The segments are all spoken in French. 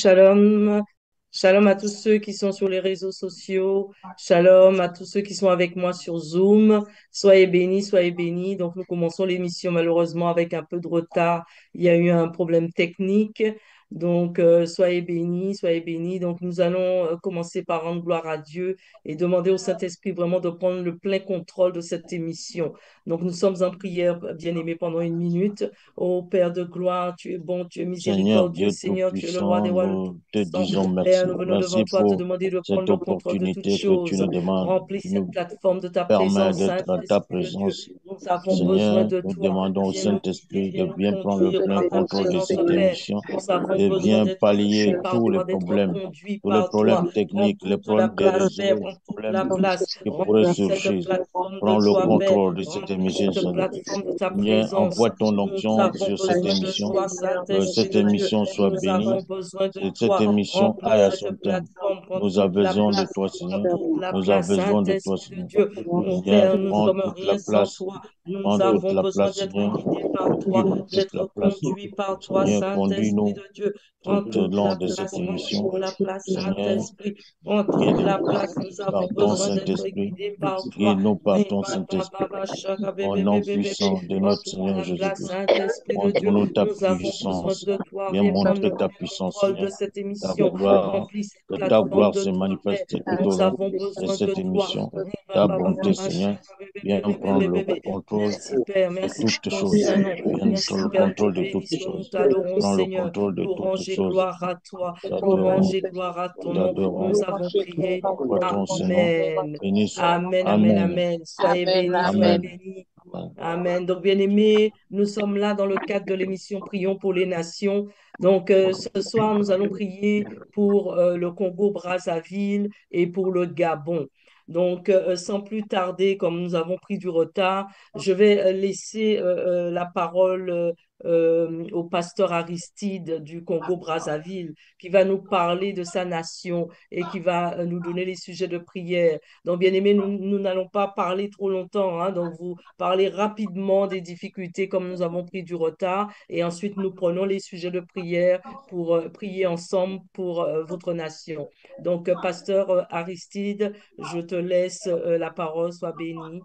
Shalom, shalom à tous ceux qui sont sur les réseaux sociaux, shalom à tous ceux qui sont avec moi sur Zoom. Soyez bénis, soyez bénis. Donc, nous commençons l'émission malheureusement avec un peu de retard. Il y a eu un problème technique. Donc, soyez bénis, soyez bénis. Donc, nous allons commencer par rendre gloire à Dieu et demander au Saint-Esprit vraiment de prendre le plein contrôle de cette émission. Donc, nous sommes en prière, bien-aimés, pendant une minute. Ô Père de gloire, tu es bon, tu es Seigneur miséricordieux, Dieu Seigneur, tu es le roi Tout-Puissant, des rois, le nous te tout-puissant. disons Père, merci. nous venons devant Merci toi te pour demander de cette prendre le contrôle de toutes opportunité que tu choses. nous demandes, Remplis qui cette nous plateforme de ta permet présence, d'être à ta Saint-Esprit de Dieu. présence. Nous avons besoin Seigneur, de nous toi. demandons au Viens nous guider, Saint-Esprit de viens nous bien prendre le conduire plein par ta contrôle de présence, cette Père. émission, Nous avons de besoin bien d'être pallier guidés par tous les toi, d'être problèmes, conduits tous les par toi. problèmes Prends techniques, les toute la problèmes des place, Père, réseaux, les prends toute la problèmes place. qui pourraient Remplis cette surgir. plateforme de Prends le toi, Père. contrôle de cette Remplis émission, cette Seigneur. plateforme de ta Viens, présence. envoie ton Nous onction avons sur cette besoin de émission, toi, que Saint-Esprit cette de Dieu. émission soit Nous bénie, avons besoin de que cette toi. émission Remplis aille à cette son terme. plateforme. Prends Nous avons toute la besoin de place. toi, Prends Seigneur. toute la Nous avons place, besoin de toi, Saint-Esprit de Seigneur. Dieu. Mon Viens Père, nous ne prendre sommes toute la rien sans place. toi. Nous Prends toute avons la besoin place, d'être Seigneur. guidés par toi, Occupe toute la d'être place. conduits par toi, Seigneur, Saint-Esprit conduis-nous de Dieu. Prends tout au toute long la de cette place, prends émission. toute la place, Seigneur, Saint-Esprit. Prends toute la guide-nous place. Nous avons par ton besoin d'être Saint-Esprit. guidés par toi. Guide-nous par Eh, ton papa, Saint-Esprit. papa, chaka, Au bébé, nom bébé, bébé. puissant de Prends notre toute Seigneur la place, Jésus-Christ. Saint-Esprit de Dieu. Montre-nous ta Nous avons besoin puissance. de toi. Viens Viens prendre montrer le ta plein puissance, contrôle de Seigneur. cette Ta émission. gloire, Remplis cette que ta plateforme gloire de se toi, Père. manifeste tout au Nous long avons de besoin de cette toi. émission. Eh, Ta papa, bonté, papa, Seigneur. chaka, bébé, Viens bébé, prendre bébé, le bébé. contrôle Merci, Père. de Merci pour toutes ton choses. Saint-Nom. Viens Merci, prendre le Père. Nous te contrôle de toutes bénissons, nous choses. t'adorons, Prends le Seigneur. contrôle de toutes Louange et choses. gloire à toi. Nous Louange t'adorons, et gloire à nous ton nom. Nous t'adorons. avons prié. Envoie ton Saint-Nom. Amen. Béni soit. Amen, amen, Amen. amen. Soyez bénis, soyez Amen. bénis. Amen. Amen. Donc, bien-aimés, nous sommes là dans le cadre de l'émission Prions pour les nations. Donc, ce soir, nous allons prier pour le Congo-Brazzaville et pour le Gabon. Donc, sans plus tarder, comme nous avons pris du retard, je vais laisser la parole au pasteur Aristide du Congo-Brazzaville qui va nous parler de sa nation et qui va nous donner les sujets de prière. Donc, bien aimé, nous n'allons pas parler trop longtemps, hein. Donc, vous parlez rapidement des difficultés comme nous avons pris du retard et ensuite nous prenons les sujets de prière pour prier ensemble pour votre nation. Donc, pasteur Aristide, je te laisse la parole, sois béni.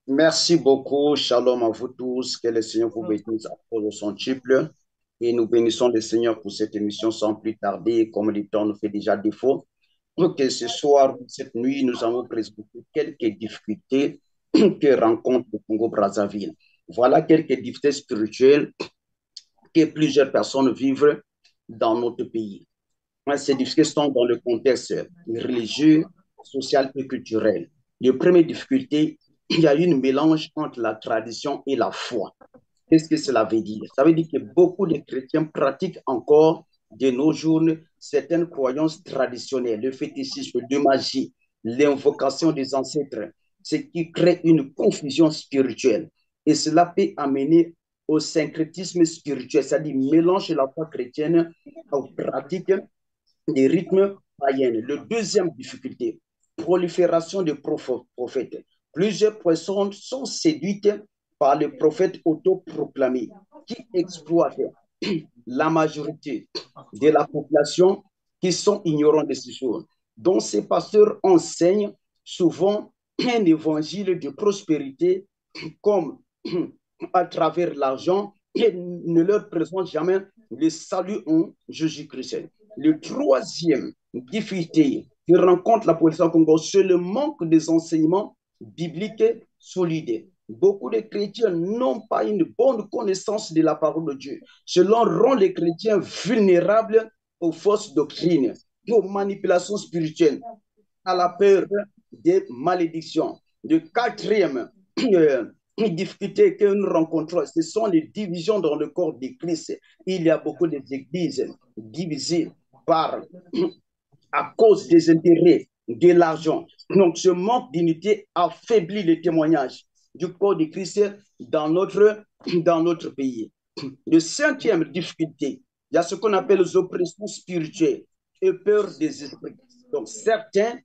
Merci beaucoup. Shalom à vous tous. Que le Seigneur vous bénisse à cause de son triple. Et nous bénissons le Seigneur pour cette émission sans plus tarder, comme le temps nous fait déjà défaut. Donc, ce soir, cette nuit, nous avons présenté quelques difficultés que rencontre le Congo-Brazzaville. Voilà quelques difficultés spirituelles que plusieurs personnes vivent dans notre pays. Ces difficultés sont dans le contexte religieux, social et culturel. Les premières difficultés, il y a eu un mélange entre la tradition et la foi. Qu'est-ce que cela veut dire? Ça veut dire que beaucoup de chrétiens pratiquent encore de nos jours certaines croyances traditionnelles, le fétichisme, de magie, l'invocation des ancêtres, ce qui crée une confusion spirituelle. Et cela peut amener au syncrétisme spirituel, c'est-à-dire mélange la foi chrétienne aux pratiques des rythmes païens. La deuxième difficulté, prolifération de prophètes. Plusieurs personnes sont séduites par les prophètes autoproclamés qui exploitent la majorité de la population qui sont ignorants de ces choses. Donc, ces pasteurs enseignent souvent un évangile de prospérité comme à travers l'argent et ne leur présentent jamais le salut en Jésus-Christ. Le troisième difficulté que rencontre la population congolaise, c'est le manque des enseignements bibliques solides. Beaucoup de chrétiens n'ont pas une bonne connaissance de la parole de Dieu. Cela rend les chrétiens vulnérables aux fausses doctrines, aux manipulations spirituelles, à la peur des malédictions. Le quatrième difficulté que nous rencontrons, ce sont les divisions dans le corps de Christ. Il y a beaucoup d'églises divisées par, à cause des intérêts, de l'argent. Donc, ce manque d'unité affaiblit le témoignage du corps de Christ dans notre pays. Le cinquième difficulté, il y a ce qu'on appelle les oppressions spirituelles et peur des esprits. Donc, certains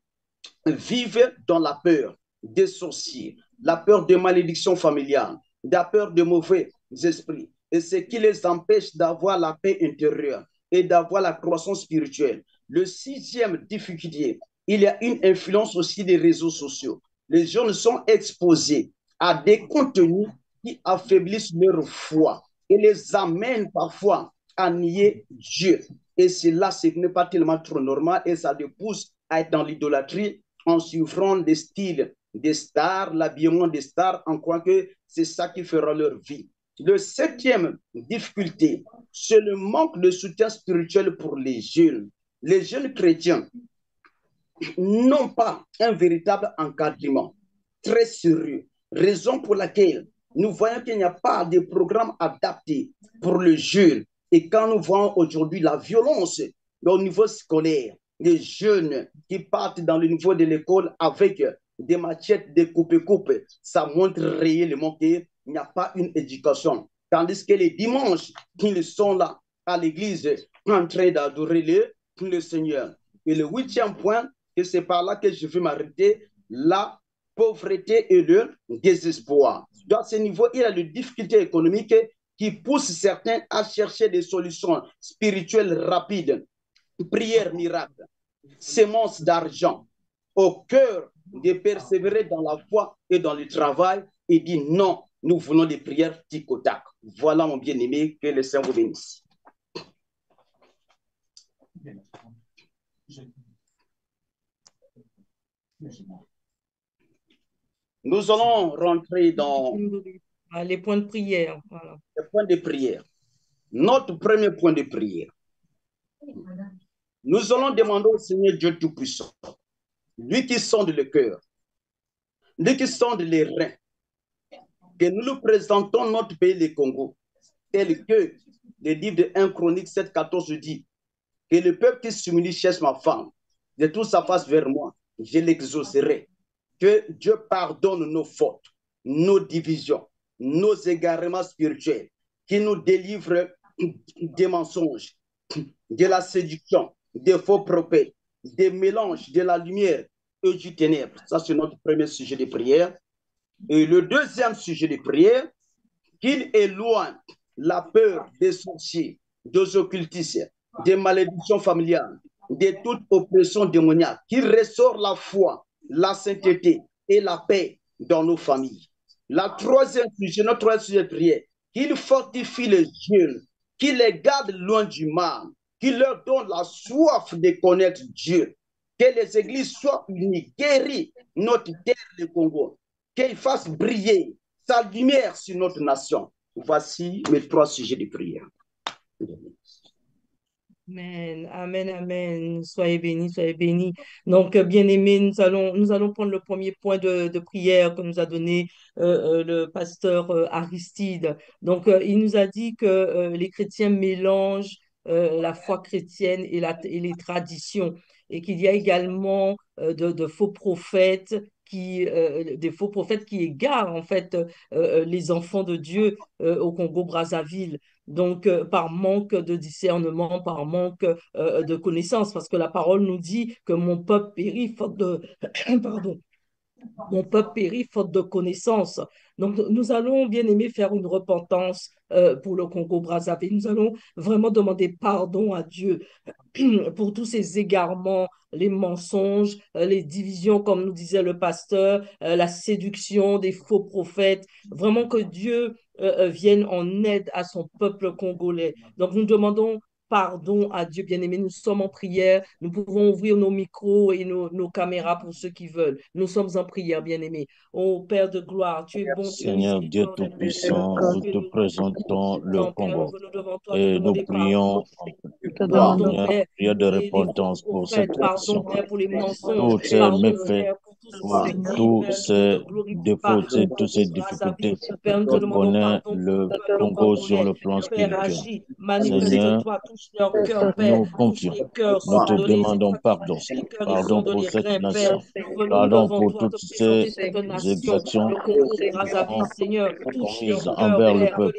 vivent dans la peur des sorciers, la peur de malédictions familiales, la peur de mauvais esprits, et ce qui les empêche d'avoir la paix intérieure. et d'avoir la croissance spirituelle. Le sixième difficulté, il y a une influence aussi des réseaux sociaux. Les jeunes sont exposés à des contenus qui affaiblissent leur foi et les amènent parfois à nier Dieu. Et cela, ce n'est pas tellement trop normal et ça les pousse à être dans l'idolâtrie en suivant des styles des stars, l'habillement des stars, en croyant que c'est ça qui fera leur vie. Le septième difficulté, c'est le manque de soutien spirituel pour les jeunes. Les jeunes chrétiens n'ont pas un véritable encadrement très sérieux, raison pour laquelle nous voyons qu'il n'y a pas de programme adapté pour le jeune. Et quand nous voyons aujourd'hui la violence au niveau scolaire, les jeunes qui partent dans le niveau de l'école avec des machettes, des coupes-coupes, ça montre réellement qu'il n'y a pas une éducation. Tandis que les dimanches, ils sont là à l'église en train d'adorer le Seigneur. Et le huitième point, et c'est par là que je veux m'arrêter, la pauvreté et le désespoir. Dans ce niveau, il y a des difficultés économiques qui poussent certains à chercher des solutions spirituelles rapides, prières miracles, semences d'argent, au cœur de persévérer dans la foi et dans le travail et dit non, nous voulons des prières tic au tac. Voilà mon bien-aimé, que le Seigneur vous bénisse. Nous allons rentrer dans les points de prière. Voilà. les points de prière. Notre premier point de prière. Nous allons demander au Seigneur Dieu Tout-Puissant, lui qui sonde le cœur, lui qui sonde les reins, que nous nous présentons notre pays, le Congo, tel que le livre de 1 Chronique 7,14 dit que le peuple qui s'humilie cherche ma femme, de toute sa face vers moi, je l'exaucerai. Que Dieu pardonne nos fautes, nos divisions, nos égarements spirituels, qu'il nous délivre des mensonges, de la séduction, des faux prophètes, des mélanges de la lumière et du ténèbre. Ça, c'est notre premier sujet de prière. Et le deuxième sujet de prière, qu'il éloigne la peur des sorciers, des occultistes, des malédictions familiales, de toute oppression démoniaque, qu'il restaure la foi, la sainteté et la paix dans nos familles. Notre troisième sujet de prière, qu'il fortifie les jeunes, qu'il les garde loin du mal, qu'il leur donne la soif de connaître Dieu, que les églises soient unies, guéries, notre terre, le Congo, qu'il fasse briller sa lumière sur notre nation. Voici mes trois sujets de prière. Amen, amen, amen. Soyez bénis, soyez bénis. Donc, bien-aimés, nous allons prendre le premier point de prière que nous a donné le pasteur Aristide. Donc, il nous a dit que les chrétiens mélangent la foi chrétienne et les traditions et qu'il y a également de faux prophètes des faux prophètes qui égarent en fait les enfants de Dieu au Congo-Brazzaville. Donc, par manque de discernement, par manque de connaissance, parce que la parole nous dit que mon peuple périt faute de, pardon, mon peuple périt faute de connaissance. Donc, nous allons, bien aimé, faire une repentance pour le Congo-Brazzaville. Nous allons vraiment demander pardon à Dieu pour tous ces égarements, les mensonges, les divisions, comme nous disait le pasteur, la séduction des faux prophètes. Vraiment que Dieu vienne en aide à son peuple congolais. Donc, nous demandons pardon à Dieu, bien-aimé. Nous sommes en prière. Nous pouvons ouvrir nos micros et nos caméras pour ceux qui veulent. Nous sommes en prière, bien-aimé. Ô Père de gloire, tu es bon, tu es Seigneur Dieu miséricordieux, Tout-Puissant, nous tu es te présentons le donc, Père, nous Congo venons devant toi te et nous demander pardon. prions en Pardon, Seigneur, Père, prière de pour les faux repentance pour cette prophètes. Pardon, nation. Père, pour les mensonges. Tous ces Pardon, méfaits, Père, pour tout ce qui se dit, tous Père, qui ne te ces glorifie pas défauts, au toutes ces Congo-Brazzaville. difficultés Père, nous te que demandons connaît pardon pour le le peuple Congo sur congolais. le plan Père, spirituel. agis, Seigneur, manifeste-toi, touche leur cœur, Père. nous Touche confions, les cœurs nous te sondés. C'est demandons toi qui pardon. touches les cœurs et Pardon sondes pour les cette reins, Père. nation. Nous venons Pardon devant pour toi toutes te ces présenter cette nation, exactions le qui Congo-Brazzaville, sont Seigneur. Touche commises leur cœur, envers le Père. Que peuple.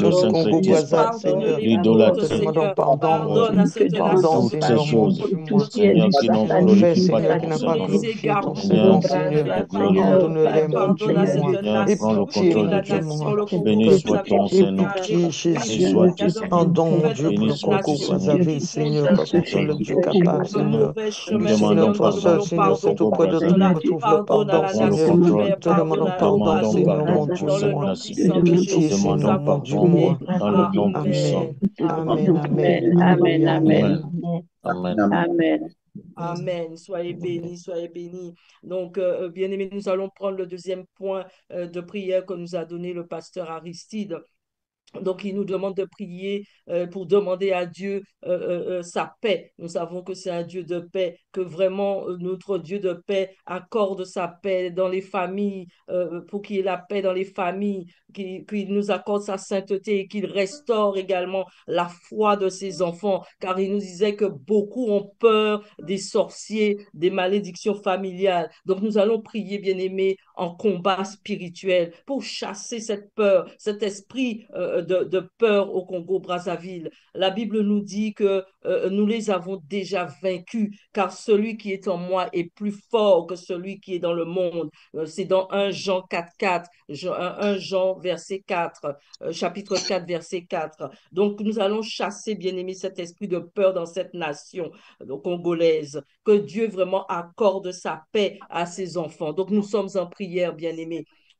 le nation du Congo syncrétisme, Brazzaville. Pardonne-les Nous te l'idolâtrie, toutes, demandons Seigneur. pardon, euh, Pardonne à cette pardon, nation, toutes ces Seigneur, Père. mon choses, Dieu, Montre-nous mon de ton Dieu. Seigneur, qui n'ont visage, Fais, glorifié pas Seigneur, Père. qui ton n'a pas Saint-Nom. glorifié ton Miséricorde, Saint-Nom, Seigneur, Seigneur. Père. Pardonne, glorifie Pardonne-les, Père. mon Pardonne Dieu, à moi. cette Seigneur, Et prends le nation. pitié, Et contrôle de mon la Dieu, tout. nation, moi. le Congo Béni soit ton Et Brazzaville, Saint-Nom. Père. pitié, Oui, Béni Jésus. soit Seigneur, ton donne une Saint-Nom. Pardon, nouvelle Dieu, pour Béni le soit ton Congo destination, Saint-Nom. Brazzaville, une Seigneur, nouvelle parce que tu es route, le Seigneur, Dieu pour capable, un Seigneur. mauvais nous chemin, Pitié de demandons Seigneur. Nous notre te soeur, pardon demandons Seigneur, pour le pardon c'est Congo pour auprès de toi cela. qu'on Brazzaville. trouve le Pardonne à pardon, la Prends le Seigneur. nation, contrôle. Nous Père. te Pardonne demandons à nos pardon, Demandons parents. Seigneur, pardon mon pour Dieu, Dans cette le moi. nom nation. puissant de Pitié, Jésus, nous Seigneur, Demandons mon avons Dieu, pardon prié. moi. dans le nom puissant Amen. Amen. de ton Amen, nom. amen, Amen. amen, Amen. amen. Amen. Amen. Amen. Soyez bénis, soyez bénis. Donc, bien-aimés, nous allons prendre le deuxième point de prière que nous a donné le pasteur Aristide. Donc, il nous demande de prier pour demander à Dieu sa paix. Nous savons que c'est un Dieu de paix, que vraiment notre Dieu de paix accorde sa paix dans les familles, pour qu'il y ait la paix dans les familles, qu'il nous accorde sa sainteté et qu'il restaure également la foi de ses enfants, car il nous disait que beaucoup ont peur des sorciers, des malédictions familiales. Donc, nous allons prier, bien-aimés, en combat spirituel pour chasser cette peur, cet esprit de peur au Congo-Brazzaville. La Bible nous dit que nous les avons déjà vaincus, car celui qui est en moi est plus fort que celui qui est dans le monde. C'est dans 1 Jean 4, 1 Jean verset 4, chapitre 4, verset 4. Donc, nous allons chasser, bien aimé, cet esprit de peur dans cette nation congolaise. Que Dieu vraiment accorde sa paix à ses enfants. Donc, nous sommes en prière, bien aimés.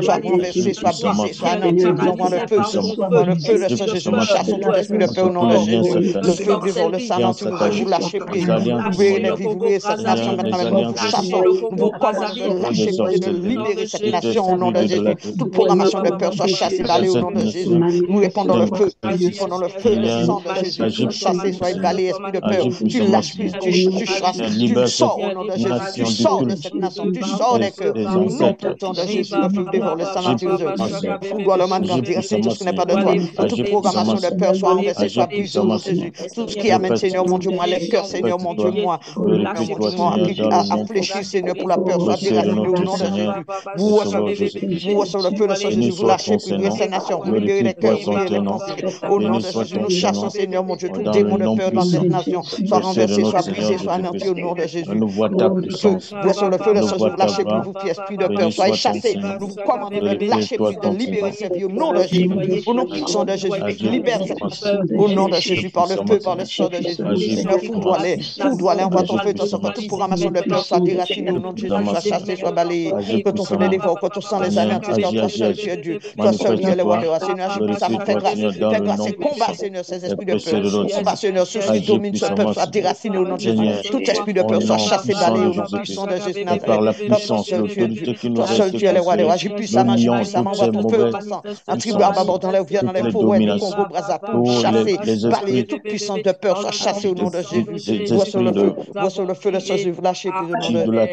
soit renversé, soit brisé, soit anéanti. Nous envoyons le feu, dans le feu, le sang de Jésus, nous chassons tout esprit de peur au nom de Jésus. Le feu dévore le sang entier, nous vous lâchez prise. Libérez les vies, libérez cette nation maintenant, nous vous chassons, nous vous commandons de lâcher prise, de libérer cette nation au nom de Jésus. Toute programmation de peur soit chassée, balayée au nom de Jésus. Nous répondons le feu, pendant le feu, le sang de Jésus. Chassez, soyez balayés, esprit de peur. Tu lâches prise, tu chasses, tu sors au nom de Jésus. Tu sors de cette nation, tu sors des cœurs. Au nom puissant de Jésus, le feu dévore le sang entier. Foudroie le man gandir, c'est tout ce qui n'est pas de toi. Que toute programmation de peur soit renversée, soit brisée au nom de Jésus. Tout ce qui amène, Seigneur mon Dieu, moi, les cœurs, Seigneur mon Dieu, moi, à fléchir, Seigneur, pour la peur, soit déraciné au nom de Jésus. Vous recevez le feu de ce Jésus, vous lâchez, vous libérez ces nations, vous libérez les cœurs, vous libérez les pensées. Au nom de Jésus, nous chassons, Seigneur mon Dieu, tout démon de peur dans cette nation, soit renversé, soit brisé, soit anéanti au nom de Jésus. Blessons le feu de ce Jésus, vous lâchez plus, vous, esprit de peur, soyez chassés. Nous vous commandons de lâcher plus, de libérer ces vies au nom de Jésus. Au nom puissant de Jésus, libère cette au nom de Jésus, par le feu, par le sang de Jésus. Seigneur, foudroie-les, envoie ton feu, ton sang, que toute programmation de peur soit déracinée au nom de Jésus, soit chassée, soit balayée. Que ton feu les dévore, que ton sang les anéantisse, car toi seul tu es Dieu. Toi seul tu es le roi de roi. Seigneur, agis puissamment, fais grâce et combat, Seigneur, ces esprits de peur. Combat, Seigneur, ceux qui dominent ce peuple soit déraciné au nom de Jésus. Tout esprit de peur soit chassé, balayé au nom puissant de Jésus. Par la puissance, l'autorité qui nous toi seul tu es le roi de roi. Agis puissamment, envoie ton feu, ton sang. Un tribut à bord dans les rivières, dans les forêts du Congo, Brazzaville, chasser, balayer toute puissance de peur soit chassée au nom de Jésus. Vois sur le feu de ce Jésus, lâchez plus au nom de Jésus.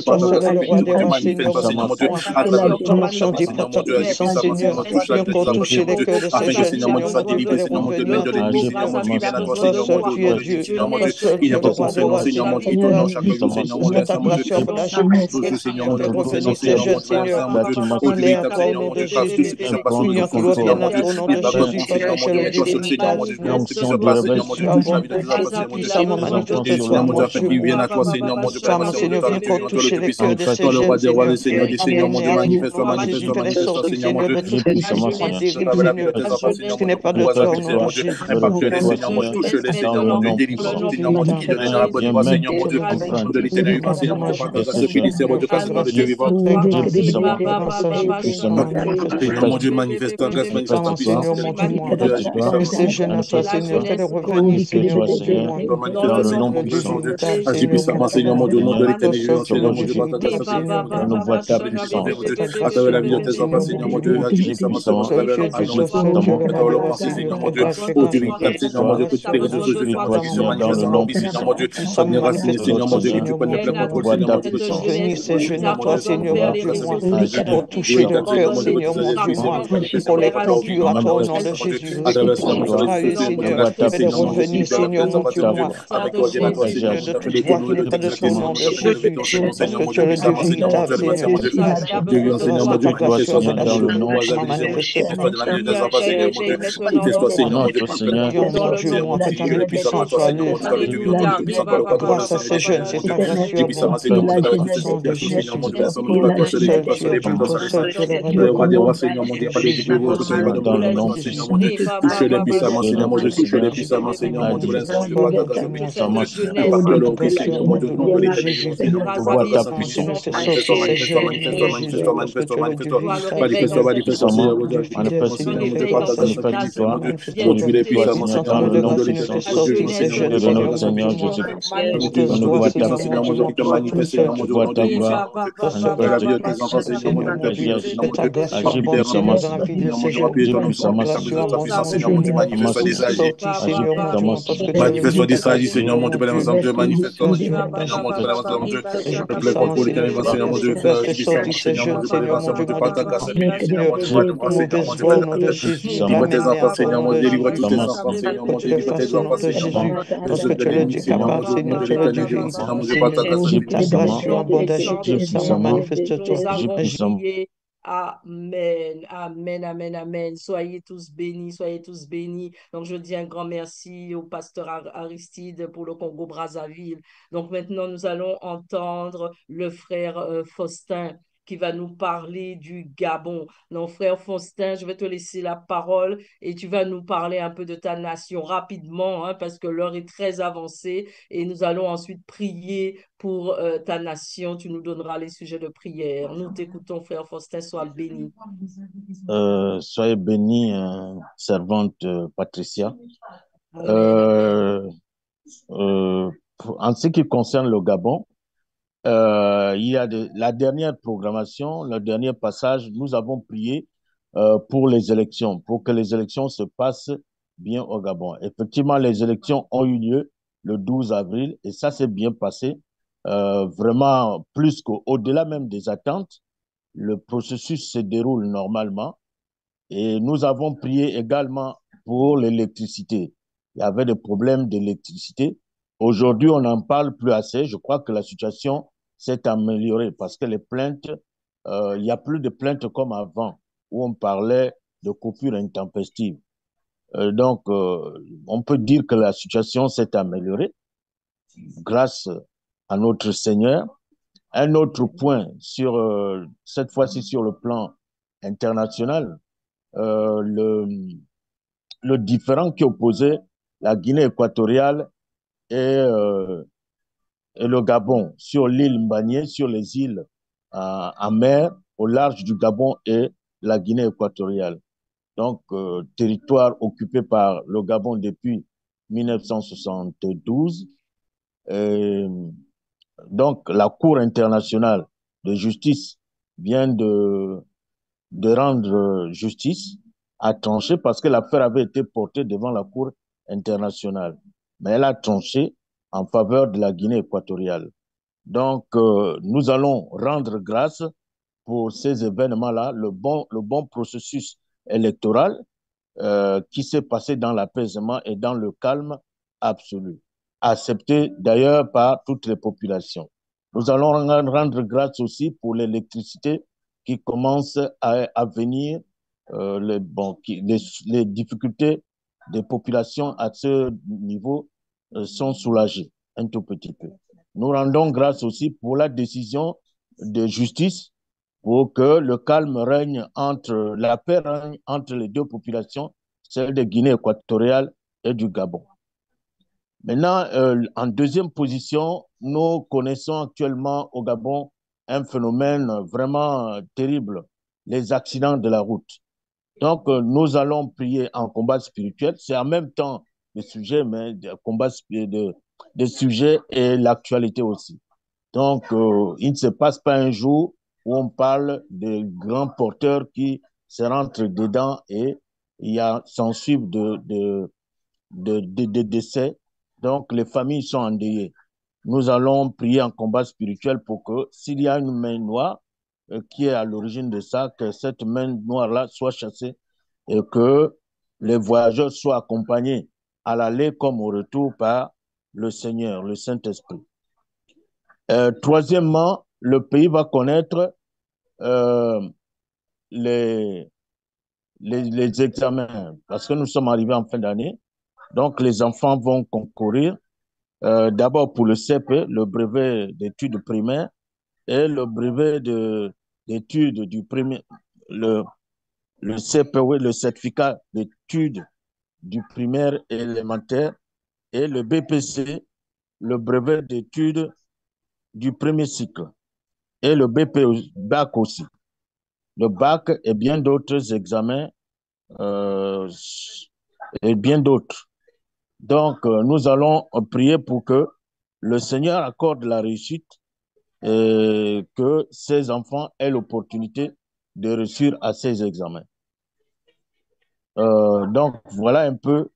que toi seul es le roi des rois, Seigneur, accorde ton onction d'hypothèque puissant, Seigneur, viens encore toucher les cœurs de ces jeunes, Seigneur, mon Dieu, fais les revenir à toi, seul tu es Dieu, toi seul tu es le roi des rois, Seigneur, que ta grâce soit relâchée pour fais revenir ces jeunes, Seigneur, il est à toi au nom de Jésus, prions qu'ils reviennent à toi au nom de Jésus, Papa, que le Dieu véritable, puissamment manifeste-toi, mon Dieu, puissamment, Seigneur, viens encore toucher les cœurs de ces jeunes, Seigneur, Jésus, que les sortes, Seigneur, de toute puissance soient dérives, Seigneur, ce qui n'est pas de toi au nom de Jésus, Seigneur, mon Dieu, dans le nom puissant de Jésus. Viens maintenant comprendre Dieu mon Dieu, manifeste ta grâce, manifeste ta puissance. ces jeunes à toi, Seigneur, que les revenus, Seigneur, dans le nom puissant de Jésus. Agis puissamment, Seigneur, mon Dieu, au nom de l'éternel, Seigneur, mon Dieu, par ta grâce, Nous voit ta puissance. à travers la vie de tes enfants, Seigneur, mon Dieu, agis puissamment, à travers leur pensée, Seigneur, mon Dieu, ô Dieu véritable, Seigneur, mon Dieu, que tu t'es réseau de Dieu, toi, qui se manifeste en vie, Seigneur, mon Dieu, ça venir raciner, Seigneur, mon Dieu, et tu prennes le plein contrôle, Seigneur, mon Dieu, venir ces jeunes à toi, Seigneur, mon Dieu, pour toucher leur cœur, Seigneur, mon Dieu, pour les conduire à toi au nom de Jésus. Seigneur, fais-les revenir, Seigneur, mon Dieu, Seigneur, de toute foi qui n'est pas de ton nom de Jésus, parce que tu es le Dieu puissance, Seigneur, mon Dieu, Seigneur, mon Dieu, Seigneur, mon Dieu, manifeste-toi, Seigneur, mon Dieu, manifeste-toi dans la vie des enfants, Seigneur, mon Dieu, manifeste-toi, Seigneur, mon Dieu, Seigneur, mon Dieu, je le puissant à toi, Seigneur, mon Dieu, toi, le Dieu vivant, le puissant, toi, le roi, toi, le Seigneur, Seigneur, mon Dieu, je puissant, Seigneur, mon Dieu, dans la vie de Seigneur, mon Dieu, l'ensemble de toi seul et toi seul et plus toi seul et seul. Le roi des rois, Seigneur, mon Dieu, pas de Dieu, votre Seigneur, dans le nom, Seigneur, mon Dieu, touche-les puissamment, Seigneur, mon Dieu, touche-les puissamment, Seigneur, mon Dieu, l'ensemble de toi, ta grâce, impacte leur vie, Seigneur, mon Dieu, au nom de l'éternel, Seigneur, mon Dieu, par ta puissance, manifeste-toi, manifeste-toi, manifeste-toi, manifeste-toi, manifeste-toi, manifeste-toi, manifeste-toi, manifeste-toi, Seigneur, mon Dieu, Seigneur, mon Dieu, par ta grâce, Seigneur, mon Dieu, produis-les puissamment, Seigneur, mon Dieu, au nom de l'éternel, produis-les, Seigneur, mon Dieu, par ta grâce, Seigneur, manifeste-toi, Seigneur, mon Dieu, qui te manifeste, Seigneur, mon Dieu, au nom de Jésus, dans la vie de tes enfants, Seigneur, mon Dieu, tes prières, Seigneur, mon Dieu, appuie les enfants, Seigneur, mon Dieu, appuie ton enfant, ta puissance, Seigneur, mon Dieu, manifeste-toi des âges. Manifeste-toi des sages, Seigneur, mon Dieu, par l'ensemble, Dieu, manifeste-toi, Seigneur, mon Dieu, par l'ensemble, Dieu, je plains contre l'éternel, Seigneur, mon Dieu, puissant, Seigneur, mon Dieu, par l'ensemble, mon Dieu, par ta grâce infinie, Seigneur, mon Dieu, par le moi, Seigneur, mon Dieu, par délivre tes enfants, Seigneur, mon Dieu, délivre tous tes enfants, Seigneur, mon Dieu, délivre tes enfants, Seigneur, mon Dieu, de ceux de l'ennemi, Seigneur, mon Dieu, au nom de l'éternel, Seigneur, mon Dieu, par ta grâce infinie, nous avons prié. Amen, amen, amen, amen. Soyez tous bénis, soyez tous bénis. Donc, je dis un grand merci au pasteur Aristide pour le Congo-Brazzaville. Donc, maintenant, nous allons entendre le frère Faustin qui va nous parler du Gabon. Donc, frère Faustin, je vais te laisser la parole et tu vas nous parler un peu de ta nation rapidement, hein, parce que l'heure est très avancée et nous allons ensuite prier pour ta nation. Tu nous donneras les sujets de prière. Nous t'écoutons, frère Faustin, sois béni. Soyez bénie, servante Patricia. En ce qui concerne le Gabon, il y a la dernière programmation, le dernier passage, nous avons prié pour les élections, pour que les élections se passent bien au Gabon. Effectivement, les élections ont eu lieu le 12 avril et ça s'est bien passé, vraiment plus qu'au-delà même des attentes. Le processus se déroule normalement et nous avons prié également pour l'électricité. Il y avait des problèmes d'électricité. Aujourd'hui, on n'en parle plus assez. Je crois que la situation s'est améliorée parce que les plaintes, il n'y a plus de plaintes comme avant, où on parlait de coupures intempestives. Donc, on peut dire que la situation s'est améliorée grâce à notre Seigneur. Un autre point, cette fois-ci sur le plan international, le différend qui opposait la Guinée équatoriale et le Gabon sur l'île Mbanié, sur les îles en mer, au large du Gabon et la Guinée équatoriale. Donc, territoire occupé par le Gabon depuis 1972. Donc, la Cour internationale de justice vient de rendre justice, a tranché parce que l'affaire avait été portée devant la Cour internationale. Mais elle a tranché en faveur de la Guinée équatoriale. Donc, nous allons rendre grâce pour ces événements-là, le bon processus électoral qui s'est passé dans l'apaisement et dans le calme absolu, accepté d'ailleurs par toutes les populations. Nous allons rendre grâce aussi pour l'électricité qui commence à venir, les difficultés des populations à ce niveau sont soulagées un tout petit peu. Nous rendons grâce aussi pour la décision de justice pour que le calme règne la paix règne entre les deux populations, celle de Guinée équatoriale et du Gabon. Maintenant, en deuxième position, nous connaissons actuellement au Gabon un phénomène vraiment terrible, les accidents de la route. Donc, nous allons prier en combat spirituel. C'est en même temps le sujet, mais des sujets et l'actualité aussi. Donc, il ne se passe pas un jour où on parle de grands porteurs qui se rentrent dedans et s'en suivent de décès. Donc, les familles sont endeuillées. Nous allons prier en combat spirituel pour que s'il y a une main noire qui est à l'origine de ça, que cette main noire-là soit chassée et que les voyageurs soient accompagnés à l'aller comme au retour par le Seigneur, le Saint-Esprit. Troisièmement, le pays va connaître les examens, parce que nous sommes arrivés en fin d'année. Donc, les enfants vont concourir d'abord pour le CP, le brevet d'études primaires, et le brevet d'études du premier, le CP, oui, le certificat d'études du primaire et élémentaire, et le BPC, le brevet d'études du premier cycle, et le BAC aussi. Le bac et bien d'autres examens et bien d'autres. Donc, nous allons prier pour que le Seigneur accorde la réussite et que ces enfants aient l'opportunité de réussir à ces examens. Donc, voilà un peu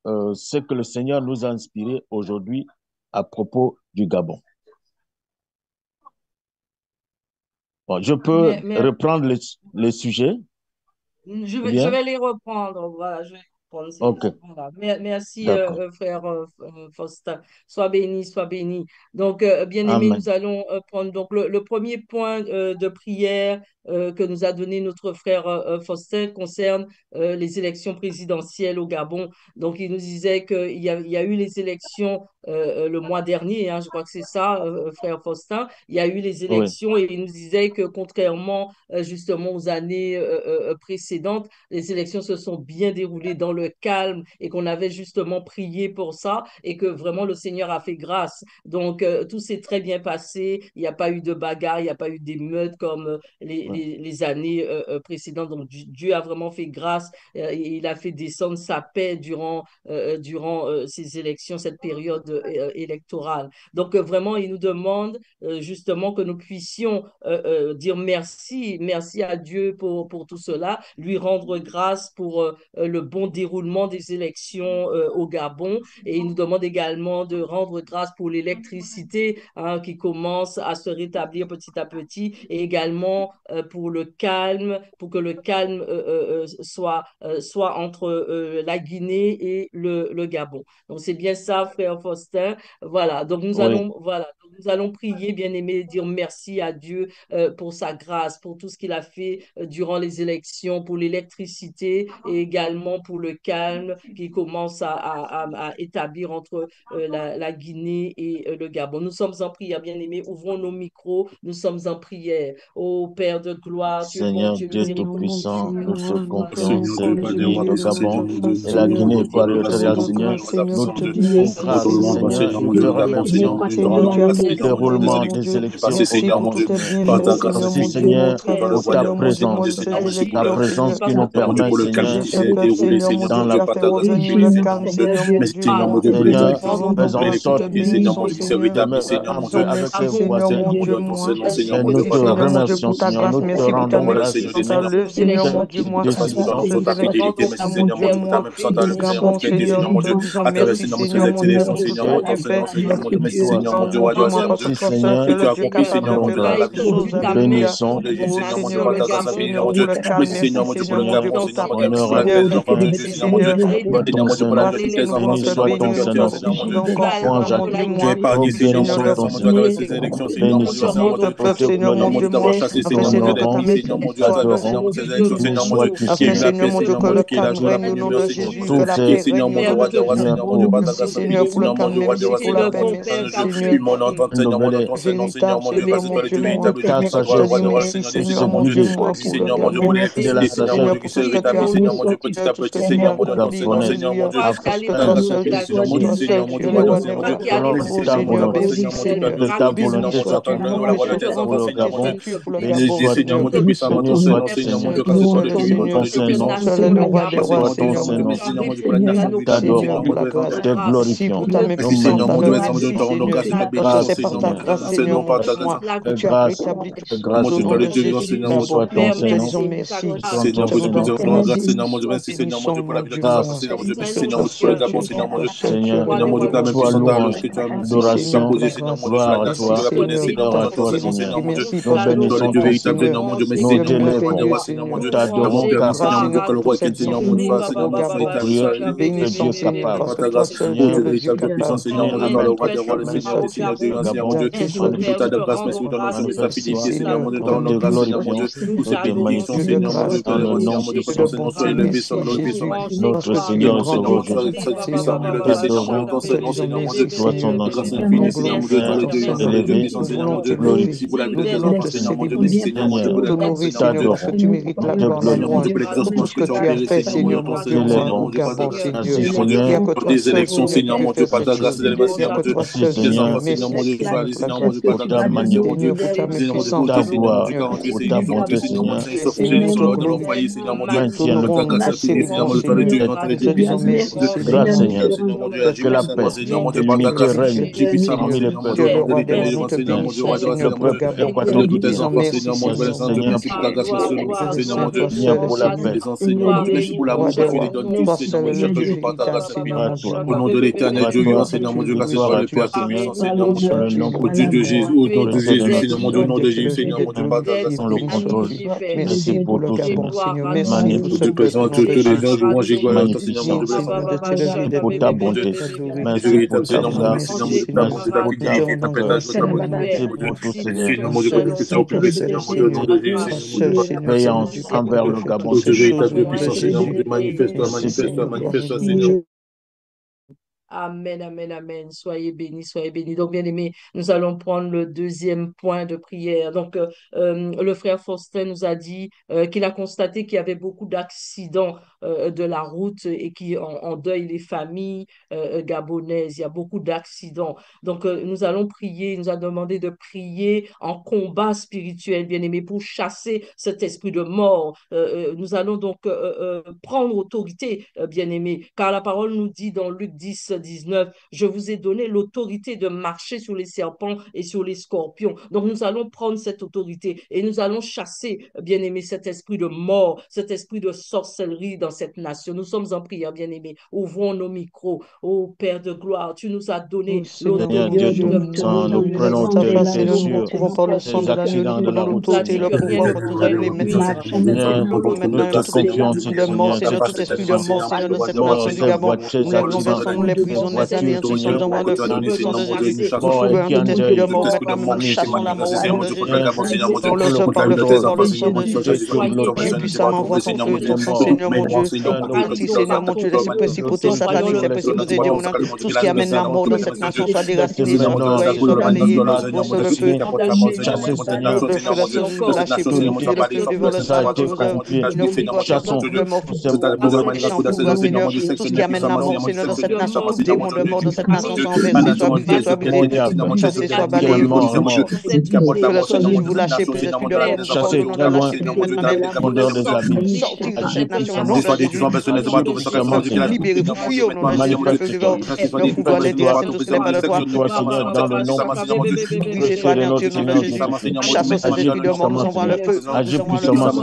ce que le Seigneur nous a inspiré aujourd'hui à propos du Gabon. Bon, je peux reprendre les sujets? Je vais les reprendre. Voilà, je vais reprendre Okay. voilà. Merci, frère Faustin. Sois béni, sois béni. Donc, bien-aimés, nous allons prendre donc, le premier point de prière que nous a donné notre frère Faustin concerne les élections présidentielles au Gabon. Donc, il nous disait qu'il y a eu les élections le mois dernier, hein, je crois que c'est ça, frère Faustin. Il y a eu les élections et il nous disait que contrairement justement aux années précédentes, les élections se sont bien déroulées dans le calme et qu'on avait justement prié pour ça et que vraiment le Seigneur a fait grâce. Donc, tout s'est très bien passé. Il n'y a pas eu de bagarre, il n'y a pas eu d'émeutes comme les années précédentes. Donc, Dieu a vraiment fait grâce et il a fait descendre sa paix durant ces élections, cette période électorale. Donc, vraiment, il nous demande justement que nous puissions dire merci à Dieu pour tout cela, lui rendre grâce pour le bon déroulement des élections au Gabon. Et il nous demande également de rendre grâce pour l'électricité hein, qui commence à se rétablir petit à petit et également pour le calme, pour que le calme soit entre la Guinée et le Gabon. Donc, c'est bien ça, frère Faustin. Voilà. Donc, nous allons prier, bien-aimé, dire merci à Dieu pour sa grâce, pour tout ce qu'il a fait durant les élections, pour l'électricité et également pour le calme qu'il commence à établir entre la Guinée et le Gabon. Nous sommes en prière, bien-aimés. Ouvrons nos micros. Nous sommes en prière. Ô Père de gloire, tu es bon Seigneur Dieu Dieu Tout-Puissant, nous te confions Seigneur ce Dieu, Père des pays, rois, le puissant Gabon Seigneur, mon Dieu, et la Guinée équatoriale, Seigneur. Nous notre grâce, louange, Seigneur, Seigneur, mon nous te Dieu, le Gabon, remercions Seigneur, mon Dieu, nous rendons grâce, pour le Seigneur, mon Dieu, déroulement des élections passé, au Seigneur, mon Gabon, Dieu, Seigneur. par ta grâce, Merci, Seigneur, mon Dieu, Seigneur, par pour la voie ta de mon Dieu, présence, Seigneur, merci pour ta présence qui nous Seigneur, mon Dieu, permet, pour le calme Seigneur, qui s'est déroulé, Seigneur, dans mon la Dieu, par ta grâce, notre pays, Seigneur, mon Dieu, merci, Seigneur, mon Dieu, pour les Seigneur, acquisitions, fais pour en sorte l'électricité, Seigneur, mon Dieu, qui s'est de rétabli, mettre Seigneur, un mon peu Dieu, avec les nous voisins. bénissons, mon Dieu, ton Seigneur, Seigneur, Et mon Dieu, nous te parce que nous remercions, Seigneur, nous te rendons voilà, grâce Seigneur, des Seigneurs, cette parce que nous décision. annonçons ta fidélité, merci Seigneur, mon Dieu, pour ta même continuité, Seigneur, mon Dieu, à travers, Seigneur, mon Dieu, cette élection, Seigneur, mon Dieu, Seigneur, mon Dieu, merci Seigneur, mon Dieu, roi, Seigneur, mon Dieu, Merci, Seigneur, que tu as accompli, nous Seigneur, mon rendons Dieu, dans la vie grâce. de ton Nous peuple, bénissons, Seigneur, mon Dieu, par ta grâce infinie, Seigneur, mon Dieu, merci Seigneur, mon Dieu, pour le Gabon, Seigneur, mon Dieu, merci honneur pour à la toi. paix des enfants de Dieu, Seigneur, mon Dieu, Soit ton Seigneur, mon Dieu, pour la Seigneur, vie de tous tes enfants, béni Seigneur, soit mon Dieu, ton que tu as fait, Seigneur. Seigneur, mon Dieu, Louange à tu es toi. épargné, Oh, Seigneur, mon béni Dieu, soit à ce ton moment à travers Seigneur. ces élections, Seigneur, Béni mon Dieu, soit. Seigneur, mon Dieu, Nous te Seigneur, mon glorifions. Dieu, d'avoir chassé, Nous Seigneur, mon Dieu, t'honorons. d'ennemis, Seigneur, mon Nous Dieu, à travers, Seigneur, t'adorons. mon Dieu, ces élections, Béni Seigneur, mon Dieu, sois-tu, il y a eu Seigneur. la paix, Seigneur, mon Dieu, qui est la joie, la paix, Pour l'humeur, Seigneur, mon Dieu, toutes et ces Seigneur, mon Dieu, roi des rois, bien Seigneur, mon Dieu, par ta grâce infinie, Seigneur, mon Dieu, roi des rois, Seigneur, mon Dieu, puis mon entente, Seigneur, mon nouvelle entente, Seigneur, mon Dieu, parce que toi, le Dieu véritable, Dieu ta vivant, toi, le roi sagesse des rois, Seigneur des pour ce Seigneurs, mon Dieu, budget merci, Seigneur, mon Dieu, pour de la l'électricité, Seigneur, mon sagesse Dieu, qui se rétablit, Seigneur, mon Dieu, petit à petit, Seigneur, mon Dieu, dans ces noms, gabonais Seigneur, mon Dieu, par ta afin grâce infinie, Seigneur, mon Dieu, Seigneur, mon Dieu, roi des rois, Seigneur, mon Dieu, selon merci, ta Seigneur, mon Dieu, volonté, Seigneur, mon Dieu, ta que ta glorification, Seigneur, volonté mon Dieu, à s'accomplisse travers la voix de tes pour enfants, le Seigneur, mon Dieu, Gabon. Béni béni, Seigneur, mon sois-tu, Dieu, puissamment, ton béni Seigneur, sois-tu, Seigneur, mon Seigneur. Dieu, car ce soit le Dieu vivant, toi, Ton le Dieu Saint-Nom, puissant, Seigneur, mon Dieu, merci, soit ton Seigneur, mon Dieu, Saint-Nom. merci, Seigneur, mon Dieu, pour la grâce Nous infinie, Seigneur, t'adorons, mon Dieu, pour les nous enfants, te glorifions, merci, nous Seigneur, mon Dieu, merci, mon Dieu, magnifions. te rendons grâce et te bénissons, Grâce, Seigneur, mon Seigneur. Dieu, nous cédons par ta grâce. Grâce, Mon grâce, Dieu, toi, le Seigneur. Dieu vivant, Seigneur, Béni mon Dieu, soit ton Saint-Nom. Selon Seigneur, ton mon Dieu, nous te Saint-Nom. rendons grâce, Seigneur, mon Dieu, merci, Seigneur, mon Dieu, pour la vie de tes enfants, Grâce, Seigneur, mon Dieu, merci, Seigneur, mon Dieu, pour le Gabon, Seigneur, mon Dieu, Seigneur. Seigneur, mon Dieu, pour la même Toi, puissante louange, que tu as adoration, posée, Seigneur, mon Dieu, sur la gloire à terre, Seigneur, toi, tu la connais, Seigneur, honneur dans à ton toi, Seigneur, Seigneur. Seigneur, mon Dieu, Nous toi, le bénissons Dieu ton véritable, Seigneur. Seigneur, mon Dieu, merci, Nous Seigneur, mon Dieu, roi des t'élèvons. rois, Seigneur, mon Nous Dieu, avons t'adorons car, permis, Seigneur, mon Seigneur, Dieu, que le roi, Seigneur, mon Dieu, fasse, Seigneur, mon Dieu, nous soit établi prions sur la que Dieu est légitimité, capable. par ta grâce, Seigneur, mon Seigneur, Dieu véritable, puissant, Seigneur, mon Dieu, par le roi des rois, le Seigneur des seigneurs, Dieu, Seigneur, mon Dieu, manifeste ta grâce, merci pour ton nom, de ta fidélité, Seigneur, mon Dieu, ton nom, grâce, Seigneur, mon Dieu, pour cette bénédiction, Seigneur, mon Dieu, Seigneur, mon Dieu, que ton Seigneur soit élevé, soit glorifié, soit magnifié. Notre Seigneur et Sauveur Puissant, élevé, Seigneur, mon Dieu, ton Seigneur, Seigneur, mon Dieu, de grâce infinie, Seigneur, mon Dieu, toi, le Dieu, élevé, puissant, Seigneur, mon Dieu, glorifié. merci pour la vie de tes enfants, Seigneur, mon Dieu, merci, Seigneur, mon Dieu, pour la vie, Seigneur, parce que tu mérites la gloire, la louange, tout ce que tu as fait, Seigneur, mon Dieu, au Gabon, Seigneur. Il n'y a que toi seul, Seigneur, mon Dieu, par ta grâce, il n'y a que toi seul, Seigneur, Seigneur, mon Dieu, Seigneur, pour ta Seigneur, pour ta pour ta gloire, pour ta bonté, Seigneur. Seigneur, nous te louons, Maintiens le grâce, Seigneur, que la paix, l'unité règne parmi les peuples. Le peuple équatorien, Seigneur, viens pour la paix. Au nom de l'éternel Dieu, Seigneur, mon Dieu, grâce soit le Père, Seigneur, mon Dieu, au Dieu de Jésus, au nom de Jésus, Seigneur, mon Dieu, au nom de Jésus, Seigneur, mon Dieu, par ta grâce, le contrôle. merci pour le Gabon, Seigneur, merci pour ce Dieu présente tous les gens, louange et gloire, Seigneur, mon Dieu, merci pour ta bonté, merci pour ta grâce, merci pour ta merci pour tout, Seigneur. mon Dieu, que tu sois occupé, Seigneur, mon Dieu, au nom de Jésus, Veillance envers le Gabon, Seigneur. Seigneur, mon Dieu, manifeste-toi, manifeste-toi, manifeste-toi, Seigneur. Amen, amen, amen. Soyez bénis, soyez bénis. Donc, bien aimés, nous allons prendre le deuxième point de prière. Donc, le frère Faustin nous a dit qu'il a constaté qu'il y avait beaucoup d'accidents de la route et qui endeuillent les familles gabonaises. Il y a beaucoup d'accidents. Donc, nous allons prier. Il nous a demandé de prier en combat spirituel, bien aimés, pour chasser cet esprit de mort. Nous allons donc prendre autorité, bien aimés, car la parole nous dit dans Luc 10, 19, je vous ai donné l'autorité de marcher sur les serpents et sur les scorpions. Donc nous allons prendre cette autorité et nous allons chasser, bien aimé, cet esprit de mort, cet esprit de sorcellerie dans cette nation. Nous sommes en prière, bien aimé. Ouvrons nos micros. Ô Père de gloire, tu nous as donné l'autorité. Nous prenons autorité sur ces accidents de la route. Le pouvoir pour nous aller maintenant tout esprit de mort, Seigneur, tout esprit de mort, Seigneur, de cette nation du Gabon. Nous l'avons versé, nous les prisonniers, Seigneur, nous sommes en de feu, nous sommes de Jésus. Nous fouillons tout esprit de mort, maintenant nous chassons la mort au nom de Jésus. Nous le sommes par le feu, par le sang de Jésus. Dieu puissamment envoie ton feu, ton sang, Seigneur mon Dieu. Parti, Seigneur mon Dieu, ces principautés sataniques, ces principautés démoniaques, tout ce qui amène la mort dans cette nation soit déraciné, soit envoyé, soit balayé. Reçois le feu, Chasser, Seigneur, le feu, la sauce, lâcher prise, le feu devant le sang de Jésus. Ne prie pas, chassons le mort, tout Seigneur, tout ce qui amène la mort, Seigneur, dans cette nation, tout démon de mort dans cette nation, soit enversé, soit brisé, soit brisé, chassé, soit balayé. Vous lâchez plus esprit de mort, chasser très loin, grandeur des abîmes. Sortir de cette nation, non, libérez, vous fuyez au nom de Jésus. Le pouvoir des déracines, tout ce n'est pas de toi. Seigneur, dans le nom de chasse cet esprit de mort, nous envoie le feu. Agis puissamment, Seigneur.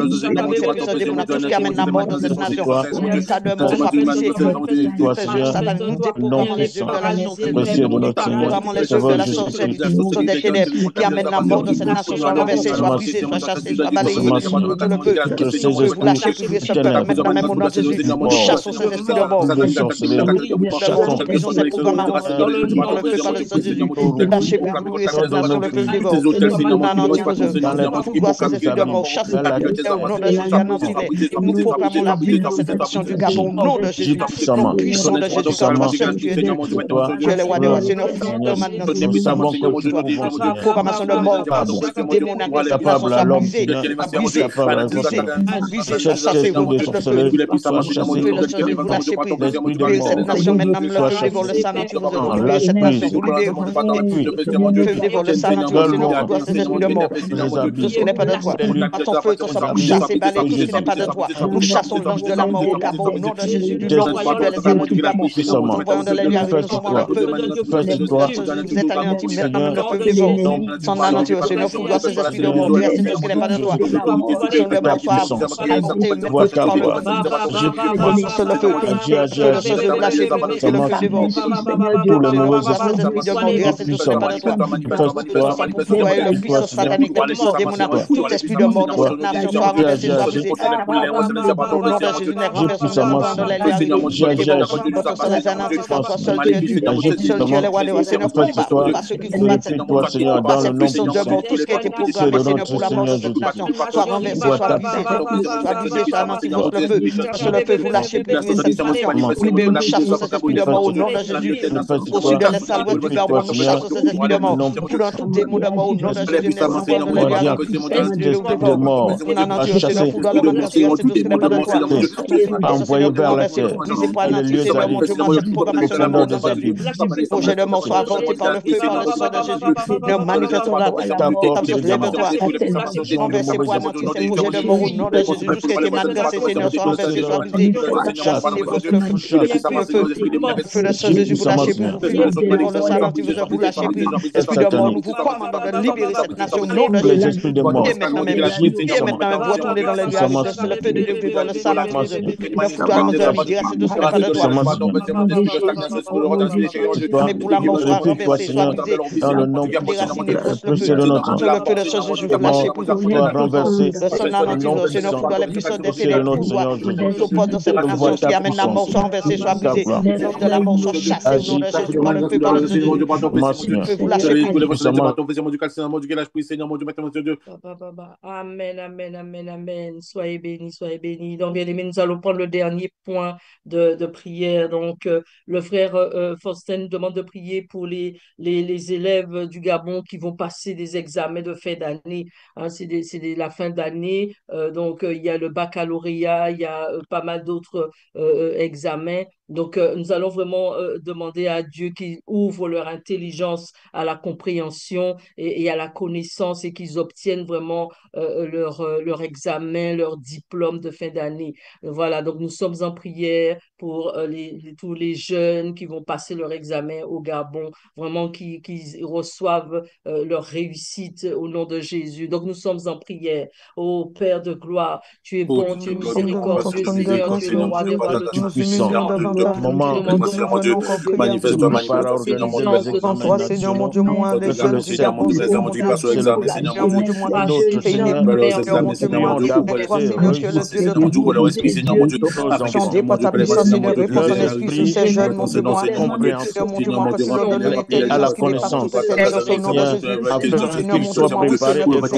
tout ce qui amène la mort dans cette nation. L'état de mort soit brisé. Satan, nous déprogrammons les œuvres de la sorcellerie, nous déprogrammons les œuvres de la sorcellerie, du faux des ténèbres qui amènent la mort dans cette nation, soit renversé, soit brisé, soit chassé, soit balayé. Tout le feu, vous lâchez, priez ce peuple maintenant, même au nom de Jésus. Nous chassons ces esprits de mort. Nous brisons cette programmation dans le feu par le sang de Jésus. Nous lâchez, priez cette nation, le feu dévore. Nous anéantissons ces esprits de mort. Chassez au nom de Jésus, anéantissez-les. Nous proclamons la vie dans cette nation du Gabon au nom de Jésus. Au puissant de Jésus, car toi seul tu es Dieu. Tu es le roi des rois, Seigneur, maintenant. Nous savons que programmation de mort, démoniaque, soit brisée, chassez vous lâchez prise. Cette nation maintenant, le feu dévore le sang, vous libérez cette nation, vous libérez, le feu dévore le sang, Seigneur, vous ces esprits de mort, tout ce qui n'est pas de toi, à ton feu, ton sang, nous chassez, balayez tout ce qui n'est pas de toi, nous chassons l'ange de la mort au Gabon, au nom de Jésus, du nom de les amours du Gabon, nous voyons de la lumière, nous sommes le feu, vous êtes anéantis, maintenant le feu dévore, son anéanti au Seigneur, vous ces esprits de mort, tout ce qui n'est pas de toi, son de mort soit alimenté, par le feu, lâchez, le feu dévore, tout le mauvais esprit de mort, grâce à tout ce qui n'est pas de toi, vous voyez le puissant satanique, la puissance démoniaque, tout esprit de mort dans cette nation soit renversé, soit brisé. Au nom de Jésus, n'est renversé, dans les liens, soit les anéantis, soit seul tu es Dieu, seul tu es le roi des rois, Seigneur, pas ceux qui combattent cette puissance de mort, tout ce qui a été programmé, Seigneur, pour la mort de cette nation, soit renversé, soit brisé, soit anéanti, le feu, sur le feu, vous lâchez, priez cette nation, vous libérez, nous chassons cet esprit de mort au nom de Jésus, au sud de l'espace, du Gabon, nous chassons cet esprit de mort, tout dans tout démon de mort au nom de Jésus, envoyé vers la terre, projet de mort soit avorté par le feu, par le sang de Jésus. Nous manifestons la renversé pour anéantir ces projets de mort au nom de Jésus. Tout ce qui a été manifesté, Seigneur, soit renversé, soit brisé. Chassez le feu de sang Jésus, vous lâchez plus, vous le sang anti vous lâchez plus. Esprit de mort, nous vous commandons de libérer cette nation au nom de Jésus. Et maintenant même, vous retournez dans les lieux, le feu de Dieu, dans le sang anti Jésus. Le fou doit nous libérer, c'est tout ce qui n'est pas de toi. Mais pour la mort, soit renversé, soit brisé, dans le nom précieux de notre sur le feu de sang Jésus, vous lâchez plus, vous renverser le sang anti Jésus, Seigneur, vous doit les puissances des ténèbres, nous porte dans cette nation qui amène la mort, soit renversé, soit brisé, l'ange de la mort soit chassé au nom de Jésus, par le feu, par le feu, vous lâchez plus. Amen, amen, amen, amen. Soyez bénis, soyez bénis. Donc, bien aimés, nous allons prendre le dernier point de prière. Donc, le frère Faustin nous demande de prier pour les élèves du Gabon qui vont passer des examens de fin d'année. Hein, c'est la fin d'année. Donc, il y a le baccalauréat, il y a pas mal d'autres examens. Donc, nous allons vraiment demander à Dieu qu'il ouvre leur intelligence à la compréhension et à la connaissance et qu'ils obtiennent vraiment leur examen, leur diplôme de fin d'année. Voilà, donc nous sommes en prière pour tous les jeunes qui vont passer leur examen au Gabon, vraiment qu'ils reçoivent leur réussite au nom de Jésus. Donc, nous sommes en prière. Ô Père de gloire, tu es bon, tu es miséricordieux, Seigneur, tu es le roi des rois, le Dieu puissant. Manifeste-toi, Seigneur mon Dieu, moi, les jeunes du Gabon, Seigneur mon Dieu, passe au examen, Seigneur mon Dieu, Seigneur mon Dieu, Seigneur mon Dieu, leur esprit, Seigneur mon Dieu, par ta puissance, Seigneur, réponds ton esprit sur ces jeunes, mon Dieu, moi, à la connaissance, qu'ils soient préparés augmente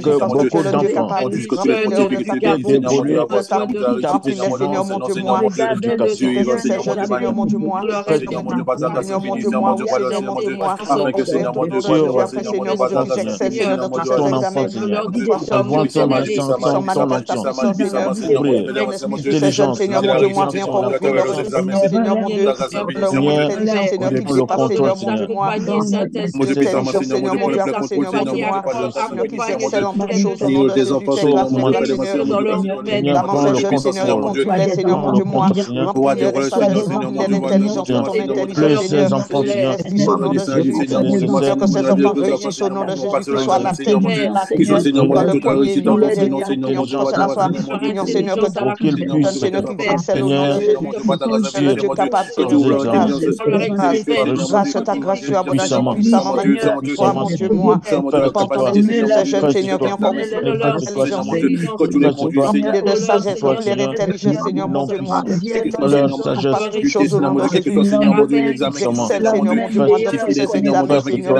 que beaucoup d'enfants d'évoluer ces jeunes, Seigneur, contrôle, Seigneur, mon Dieu, moi, remplis-les de sagesse, remplis-les d'intelligence, de ton intelligence, Seigneur, réussissent au nom de Jésus, Seigneur, que ces enfants réussissent au nom de Jésus, qu'ils soient la tête, qu'ils ne soient pas le premier, ni le dernier, nous prions pour cela, nous prions, Seigneur, que tu donnes, Seigneur, qu'ils excellent au nom de Jésus, le Dieu capable, Seigneur, grâce, ta grâce, tu as agi puissamment, toi, mon Dieu, moi, portons ces jeunes, Seigneur, qui ont encore besoin d'intelligence, remplis-les de sagesse, remplis-les d'intelligence, Seigneur, mon Dieu, moi, pas toutes choses au nom de Jésus, excelle, Seigneur, mon Dieu, moi, dans tous ces examens, Seigneur,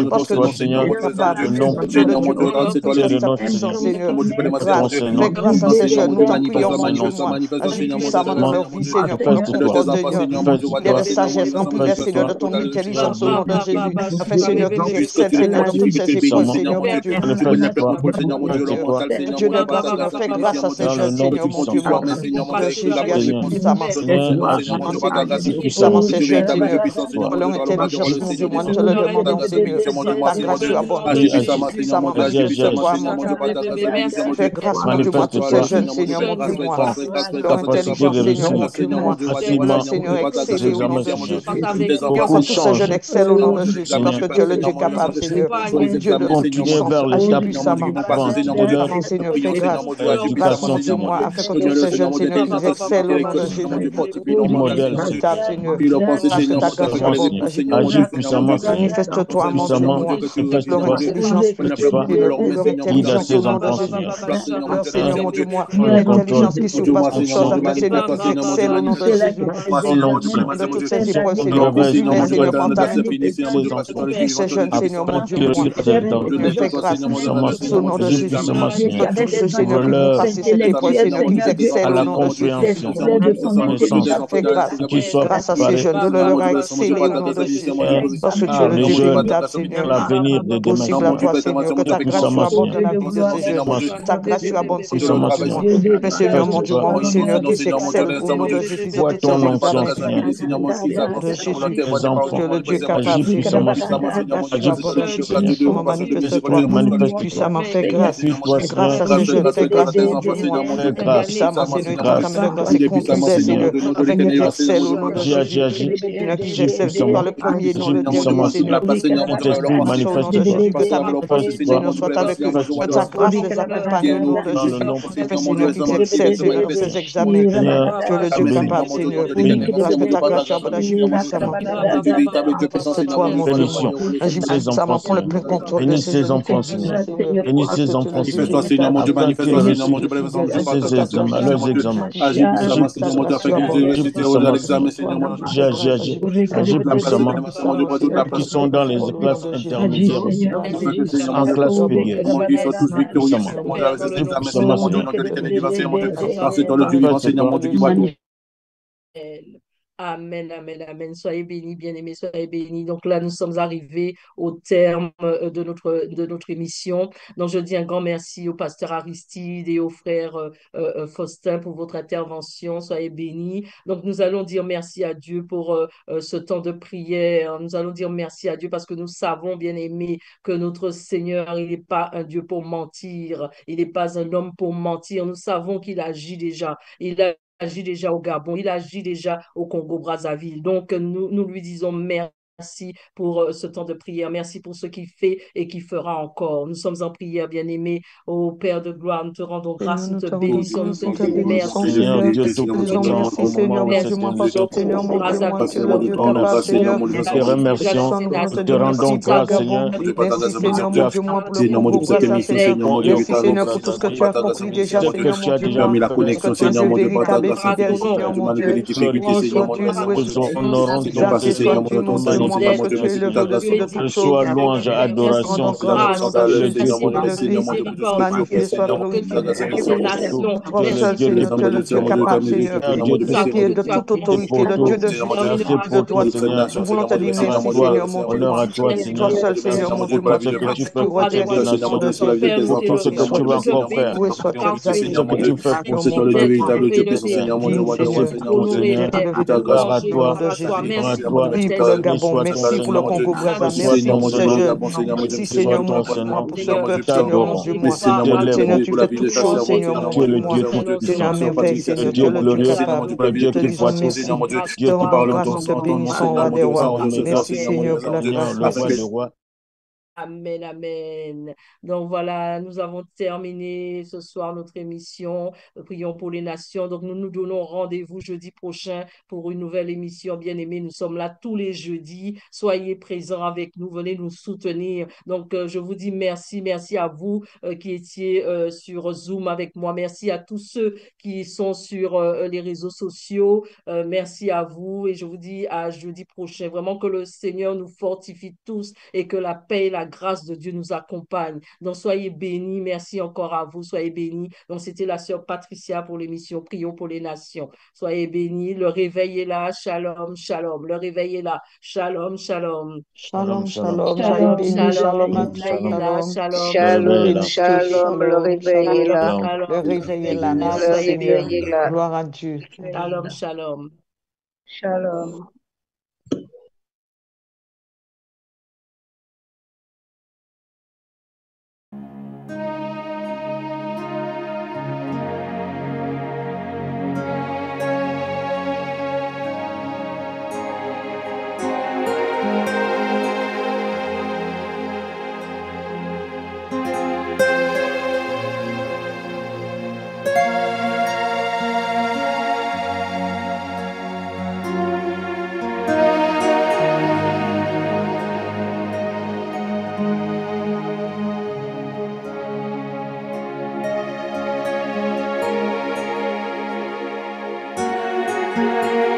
parce que tu es capable, Dieu le Dieu de ta puissance, Seigneur, fais grâce à ces jeunes, nous t'en prions, mon Dieu, moi, agis puissamment dans leur vie, Seigneur, pour le contrôle de Dieu, il y a de sagesse, remplis-les, Seigneur, de ton intelligence au nom de Jésus, afin, Seigneur, qu'ils excellent, Seigneur, dans toutes ces épreuves, Seigneur, mon Dieu, Dieu de grâce, Seigneur, fais grâce à ces jeunes, Seigneur, mon Dieu, moi, de Jésus, agis puissamment, agis puissamment ces jeunes, Seigneur, pour leur intelligence, mon Dieu, moi, nous te le demandons, Seigneur, ta grâce, tu abondes, agis puissamment, toi, mon Dieu, fais grâce, mon Dieu, moi, tous ces jeunes, Seigneur, mon Dieu, moi, leur intelligence, Seigneur, mon Dieu, moi, voilà, Seigneur, exceller au nom de Jésus, que tous ces jeunes excellent au nom de Jésus, parce que tu es le Dieu capable, Seigneur, Dieu de puissance, agis puissamment, Seigneur, fais grâce, mon Dieu, moi, afin que tous ces jeunes, Seigneur, qu'ils excellent au nom de Jésus, modèle, Seigneur, ta grâce, agis puissamment, manifeste-toi, mon Dieu, moi, leur intelligence, leur intelligence au nom de Jésus, Seigneur, mon Dieu, moi, l'intelligence qui surpasse toutes choses, afin, Seigneur, qu'ils excellent au nom de Jésus, de toutes ces épreuves, Seigneur, Seigneur, par ta ces jeunes, Seigneur, mon Dieu, fais grâce, au nom de Jésus, que tous ceux, Seigneur, qui vont passer cette épreuve, Seigneur, qu'ils excellent au nom de Jésus, fais grâce à ces jeunes, de leur exceller au nom de Jésus, parce que tu es le Dieu véritable, Seigneur, possible à toi, Seigneur, que ta grâce soit abonde dans la vie de ces jeunes, ta grâce soit abonde, Seigneur, mais Seigneur, mon Dieu, moi, oui, Seigneur, qu'ils excellent au nom de Jésus, de toutes ces examens, Seigneur, de Jésus, Dieu le Dieu capable, puissamment, manifeste-toi, puissamment, fais grâce à ces jeunes, fais grâce, mon Dieu, moi, puissamment, Seigneur, grâce et conduisez, Seigneur, avec qu'ils excellent au nom de Jésus, qu'ils excellent par le premier nom, le dernier, Seigneur, que ta bénédiction, Seigneur, soit avec eux, que ta grâce les accompagne au nom de Jésus, fais, Seigneur, qu'ils excellent, Seigneur, dans ces examens, tu es le Dieu capable, Seigneur, grâce que ta grâce soit bonne, agis puissamment, c'est toi, mon Dieu, agis puissamment pour le plein contrôle de ces enfants, Seigneur, bénis ces enfants, Seigneur, mon Dieu, manifeste-toi, Seigneur, mon Dieu, ces examens, leurs examens, agis puissamment, Seigneur, mon Dieu, afin qu'ils réussissent l'examen, Seigneur, mon Dieu, agis puissamment, qui sont dans les classes intermédiaires aussi, en classe supérieure, qu'ils soient tous victorieux, Seigneur, mon Dieu, avec ces examens, Seigneur, mon Dieu, au nom de l'éternel vivant, Seigneur, mon Dieu, parce que toi, le Dieu vivant, Seigneur, mon Dieu, qui voit tout. Amen, amen, amen. Soyez bénis, bien-aimés, soyez bénis. Donc là, nous sommes arrivés au terme de notre émission. Donc, je dis un grand merci au pasteur Aristide et au frère Faustin pour votre intervention. Soyez bénis. Donc, nous allons dire merci à Dieu pour ce temps de prière. Nous allons dire merci à Dieu parce que nous savons, bien-aimés, que notre Seigneur, il n'est pas un Dieu pour mentir. Il n'est pas un homme pour mentir. Nous savons qu'il agit déjà. Il agit déjà au Gabon, il agit déjà au Congo-Brazzaville. Donc, nous lui disons merci pour ce temps de prière. Merci pour ce qu'il fait et qu'il fera encore. Nous sommes en prière, bien-aimé. Ô Père de gloire, nous te rendons grâce, nous te bénissons, nous te disons merci. Seigneur Dieu Tout-Puissant, Seigneur, merci pour ce Seigneur, mon Dieu, Seigneur, nous te remercions, nous te rendons grâce, Seigneur. Merci, Seigneur, mon Dieu, moi, pour le concours grâce à Seigneur. Merci, Seigneur, pour tout ce que tu as accompli déjà, Seigneur, mon Dieu, permis la connexion, Seigneur, mon Dieu, par ta grâce, Seigneur, mon Dieu, Seigneur, mon Dieu, honorons ton Seigneur, mon Dieu, reçois louange, adoration, le Dieu capable, Seigneur, de toute autorité, le Dieu de justice de toi, Seigneur. Nous voulons te dire merci, Seigneur, mon Dieu. Honneur à toi, Toi seul, Seigneur, mon Dieu, ce que tu fais pour tes nations, pour tout ce que tu vas encore faire, ce que tu fais pour c'est toi le véritable Dieu puissant, Seigneur, mon Dieu, Seigneur, gloire à toi, merci Merci pour le Congo Brazza. Merci pour ce jeune. Merci, Seigneur, mon Dieu, moi, pour ce peuple, Seigneur, mon Dieu, moi. Seigneur, tu fais toutes choses, Seigneur, mon Dieu, moi. Tu es à merveille, Seigneur, tu es le Dieu capable. Nous te disons merci. Te rendons grâce, nous te bénissons, roi des rois. Merci, Seigneur, pour la grâce. Merci. Amen, amen. Donc voilà, nous avons terminé ce soir notre émission. Prions pour les nations. Donc nous nous donnons rendez-vous jeudi prochain pour une nouvelle émission. Bien-aimés, nous sommes là tous les jeudis. Soyez présents avec nous, venez nous soutenir. Donc je vous dis merci, merci à vous qui étiez sur Zoom avec moi. Merci à tous ceux qui sont sur les réseaux sociaux. Merci à vous et je vous dis à jeudi prochain. Vraiment que le Seigneur nous fortifie tous et que la paix et la grâce de Dieu nous accompagne. Donc, soyez bénis. Merci encore à vous. Soyez bénis. Donc, c'était la sœur Patricia pour l'émission Prions pour les nations. Soyez bénis. Le réveil est là. Shalom, shalom. Le réveil est là. Shalom, shalom. Shalom, shalom. Soyez bénis. Shalom à tous. Shalom. Shalom, shalom. Le réveil est là. Le réveil est là. Le Merci, Seigneur. réveil est là. Gloire à Dieu. Shalom, shalom. Shalom. Thank you.